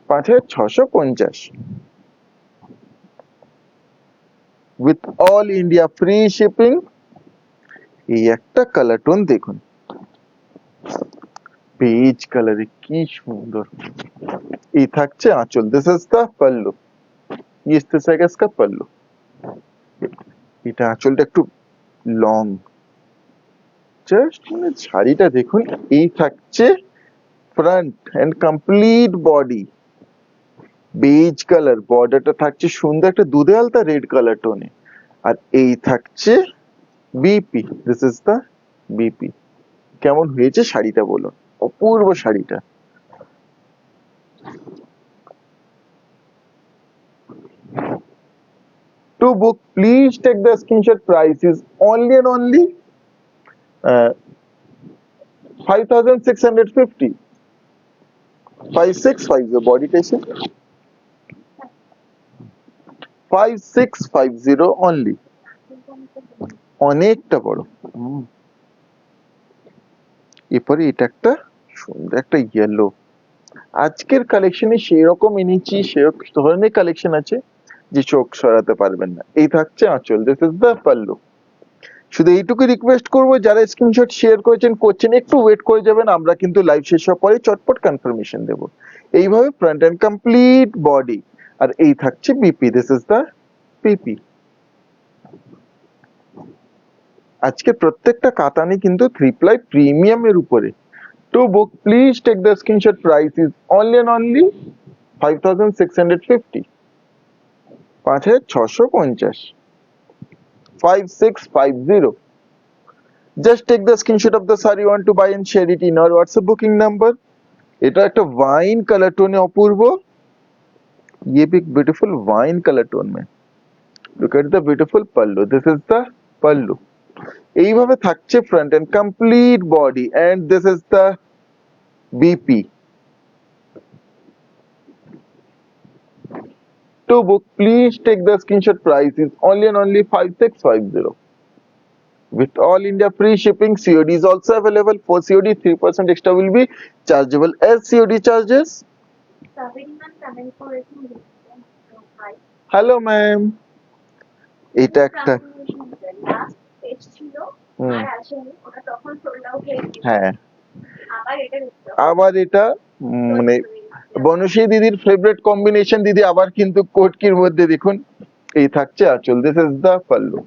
Speaker 1: 5650 with all India free shipping। এই একটা কালার টোন দেখুন, পেজ কালারে কি সুন্দর। এই থাকছে আঁচল, this is the pallu, is this is কা পাল্লু। এটা আঁচলটা একটু লং, জাস্ট মানে শাড়িটা দেখুন। এই থাকছে front and complete body, beige colour, বর্ডারটা থাকছে সুন্দর একটা দুধে আলতা রেড কালার টোনে। আর এই থাকছে BP, this is the BP. কেমন হয়েছে শাড়িটা বলুন, অপূর্ব শাড়িটা। To book please take the screenshot, price is only and only 5650, 5650 body कैसे 5650 only, অনেকটা বড়। এরপরে এটা একটা সুন্দর একটা ইয়েলো, আজকের কালেকশনে সেই রকম এনেছি, সেরকম ধরনের কালেকশন আছে যে চোখ সরাতে পারবেন না। এই থাকছে আঁচল, দিস ইজ দ্য পাল্লু। শুধু এইটুকু রিকোয়েস্ট করবো, যারা স্ক্রিনশট শেয়ার করছেন একটু ওয়েট করে যাবেন, আমরা কিন্তু লাইভ শেষ হওয়ার পরে চটপট কনফার্মেশন দেবো। এইভাবে ফ্রন্ট এন্ড কমপ্লিট বডি। আর এই থাকছে BP, this is the BP. আজকে প্রত্যেকটা কাতানি কিন্তু 3ply প্রিমিয়াম এর উপরে। To book please take the screenshot, price is only and only 5650, 5650, 5650। Just take the screenshot of the saree you want to buy and share it in our WhatsApp booking number. এটা একটা wine colour tone है अपूर्व, ये भी beautiful wine colour tone में। Look at the beautiful pallu, this is the pallu। এইভাবে থাকছে front and complete body, and this is the BP। To book please take the screenshot, price is only and only 5650 with all India free shipping। COD is also available। For COD 3% extra will be chargeable as COD charges।
Speaker 2: Kaberi ma'am comment করেছেন ভাই,
Speaker 1: hello ma'am, এটা একটা
Speaker 2: last page ছিল আর আসেনি, ওটা তখন sold out হয়ে গেছে।
Speaker 1: হ্যাঁ,
Speaker 2: আবার এটা দেখতে
Speaker 1: আবার এটা মানে বনশ্রী দিদির ফেভারিট কম্বিনেশন। দিদি আবার কিন্তু কোটকির মধ্যে দেখুন, এই থাকছে আঁচল, দিস ইজ দা পাল্লু।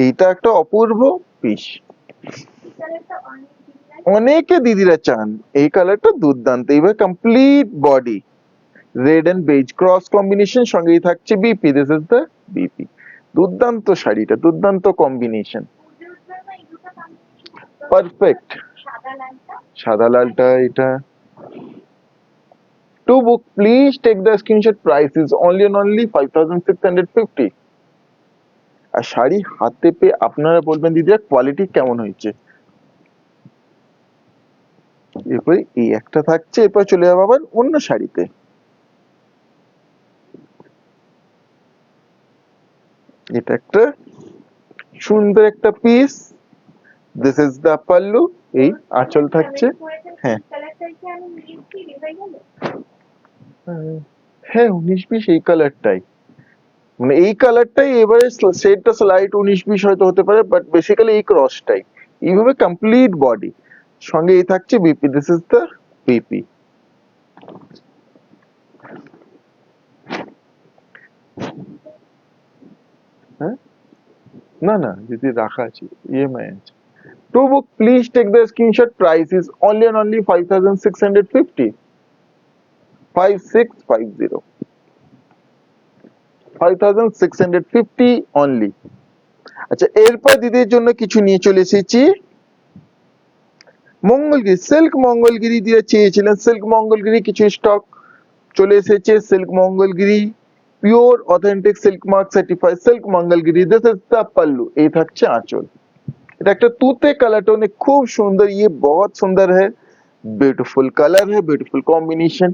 Speaker 1: এইটা একটা অপূর্ব পিস,
Speaker 2: কালারটা অনেক ডিজাইন
Speaker 1: অনেকে দিদিরা চান। এই কালারটা দুর্দান্ত। এইভাবে complete body red and beige cross combination, সঙ্গেই থাকছে BP, this is the BP. দুর্দান্ত শাড়িটা, দুর্দান্ত কম্বিনেশন,
Speaker 2: পুজোর জন্য এই দুটো কম্বিনেশন
Speaker 1: পারফেক্ট।
Speaker 2: সাদা লালটা
Speaker 1: সাদা লালটা এটা। To book please take the screenshot, price is only and only 5650। আর শাড়ি হাতে পেয়ে আপনারা বলবেন দিদিরা কোয়ালিটি কেমন হয়েছে। এরপরে এই একটা থাকছে, এরপর চলে যাবো আবার অন্য শাড়িতে। এটা একটা সুন্দর একটা piece, this is the pallu. এই আঁচল থাকছে। হ্যাঁ
Speaker 2: কালারটা কি আমি নিয়েছি রিভাইভাল
Speaker 1: হ্যাঁ 19-20 এই কালারটাই, মানে এই কালারটাই। এবারে শেডটা স্লাইট 19-20 হয়তো হতে পারে, বাট বেসিক্যালি এই ক্রসটাই। এইভাবে কমপ্লিট বডি, সঙ্গে এই থাকছে BP, this is the BP. হ্যাঁ না না দিদি রাখা আছে, ইএমআই আছে। To book please take the screenshot, price is only and only 5650, 5650, 5650 only. আচ্ছা, এরপর দিদির জন্য কিছু নিয়ে চলে এসেছি। মঙ্গলগিরি, সিল্ক মঙ্গলগিরি দিয়ে চেয়েছিলেন, সিল্ক মঙ্গলগিরি কিছু স্টক চলে এসেছে। Silk Mangalagiri pure authentic silk mark certified silk Mangalagiri, this is the pallu. এই থাকছে আঁচল। এটা একটা তুতে কালার টোন, খুব সুন্দর, ये बहुत सुंदर है, ब्यूटीफुल कलर है, ब्यूटीफुल कॉम्बिनेशन।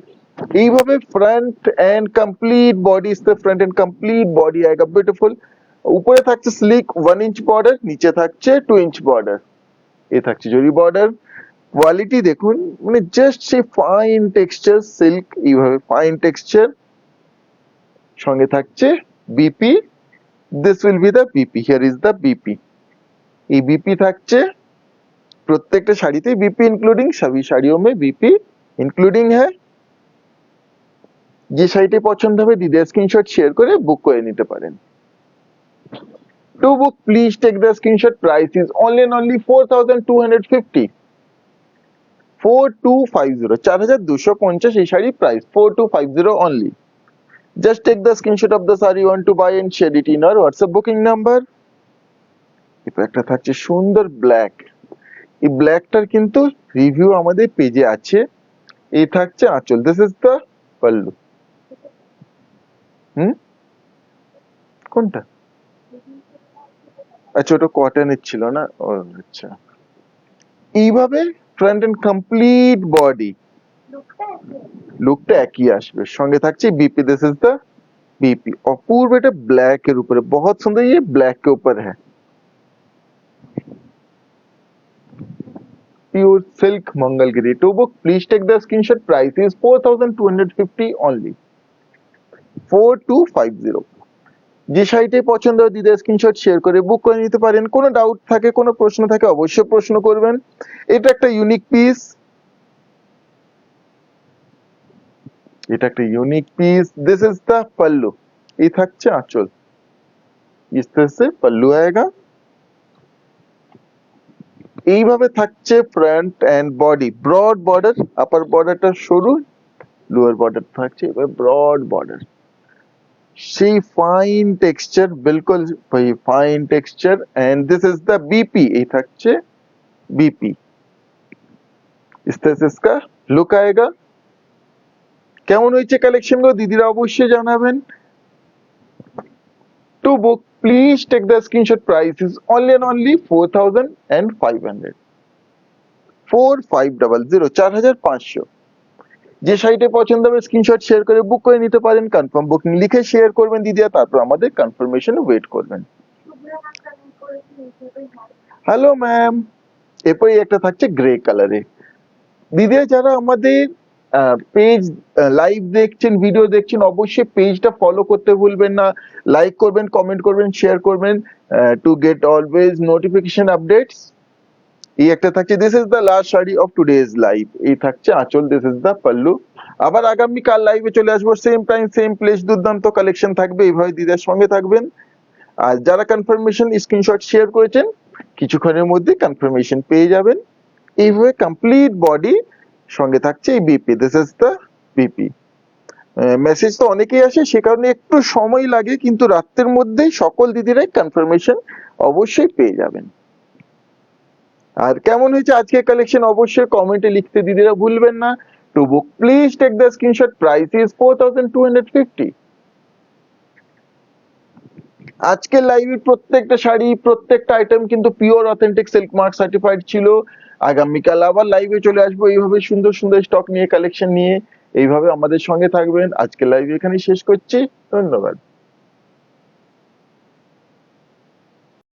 Speaker 1: এইভাবে ফ্রন্ট এন্ড কমপ্লিট বডি, इससे फ्रंट एंड কমপ্লিট বডি आएगा ब्यूटीफुल। উপরে থাকছে স্লিক 1 इंच বর্ডার, নিচে থাকছে 2 इंच বর্ডার। এ থাকছে জরি বর্ডার। কোয়ালিটি দেখুন, মানে জাস্ট সেই ফাইন টেক্সচার সিল্ক, এইভাবে ফাইন টেক্সচার। সঙ্গে থাকছে BP, this will be the BP, here is the BP. এই বিপি থাকছে প্রত্যেকটা শাড়িতেই, বিপি इंक्लूडिंग सभी साड़ियों में बीपी इंक्लूडिंग है। যে শাড়িটি পছন্দ হবে দিদি স্ক্রিনশট শেয়ার করে বুক করে নিতে পারেন। To book please take the screenshot, price is only and only 4250, 4250, 4250 এই শাড়ির price 4250 only. Just take the screenshot of the sari you want to buy and share it in our WhatsApp booking number. এরপর একটা থাকছে সুন্দর black, এই ব্ল্যাকটার কিন্তু review আমাদের পেজে আছে। এই থাকছে আঁচল, দিস ইজ দ্য পাল্লু। কোনটা? আচ্ছা ওটা কটনের ছিল না, ও আচ্ছা। এইভাবে ফ্রন্ট এন্ড কমপ্লিট বডি লুকটা একই আসবে। সঙ্গে থাকছে BP, this is the BP. अपूर्व, এটা ব্ল্যাক এর উপরে बहुत सुंदर, ये ब्लैक के ऊपर है। pure silk Mangalgiri 2 book. Please take the screenshot. Price is 4,250 only. 4250. যে শাড়িটাই পছন্দ হয় দিদি স্ক্রিনশট শেয়ার করে বুক করে নিতে পারেন। কোনো ডাউট থাকে কোনো প্রশ্ন থাকে অবশ্যই প্রশ্ন করবেন। এটা একটা ইউনিক পিস, এটা একটা unique piece. This is the pallu, এই থাকছে আঁচল। इस तरह से पल्लू आएगा। এইভাবে থাকছে front and body, broad border, upper বর্ডারটা সরু, লোয়ার বর্ডার থাকছে এবার ব্রড বর্ডার। সেই ফাইন টেক্সচার, बिल्कुल fine texture. And this is the BP, এই থাকছে बीपी। इस तरह से इसका लुक आएगा। কেমন হয়েছে কালেকশন গুলো দিদিরা অবশ্যই জানাবেন। To book please take the screenshot. Price is only and only 4,500। 4500, 4500। যে শাড়িটা পছন্দ হবে স্ক্রিনশট শেয়ার করে বুক করে নিতে পারেন। কনফার্ম বুকিং লিখে শেয়ার করবেন দিদিরা, তারপর আমাদের কনফার্মেশন ওয়েট করবেন। Hello ma'am. এরপরে একটা থাকছে গ্রে কালারে। দিদিরা যারা আমাদের পেজ লাইভ দেখছেন, ভিডিও দেখছেন, অবশ্যই পেজটা ফলো করতে ভুলবেন না। লাইক করবেন, কমেন্ট করবেন, শেয়ার করবেন to get always notification updates. এই একটা থাকছে this is the last sari of today's live, এই থাকছে আঁচল, দিস ইজ দ্য পাল্লু। আবার আগামীকাল লাইভে চলে আসবো, সেম টাইম সেম প্লেস, দুর্দান্ত কালেকশন থাকবে। এইভাবে দিদার সঙ্গে থাকবেন। আর যারা কনফার্মেশন স্ক্রিনশট শেয়ার করেছেন কিছুক্ষণের মধ্যে কনফার্মেশন পেয়ে যাবেন। এইভাবে কমপ্লিট বডি, সঙ্গে থাকছে এই BP, this is the BP. Message তো অনেকেই আসে, সে কারণে একটু সময় লাগে, কিন্তু রাতের মধ্যেই সকল দিদিরাই কনফার্মেশন অবশ্যই পেয়ে যাবেন। আর কেমন হয়েছে আজকে কালেকশন অবশ্যই কমেন্টে লিখতে দিদিরা ভুলবেন না। To book please take the screenshot. Price is 4250। আজকে লাইভের প্রত্যেকটা শাড়ি, প্রত্যেকটা আইটেম কিন্তু pure authentic silk mark certified ছিল। আগামীকাল আবার লাইভে চলে আসবো এইভাবে সুন্দর সুন্দর স্টক নিয়ে, কালেকশন নিয়ে। এইভাবে আমাদের সঙ্গে থাকবেন। আজকে লাইভ এখানেই শেষ করছি, ধন্যবাদ।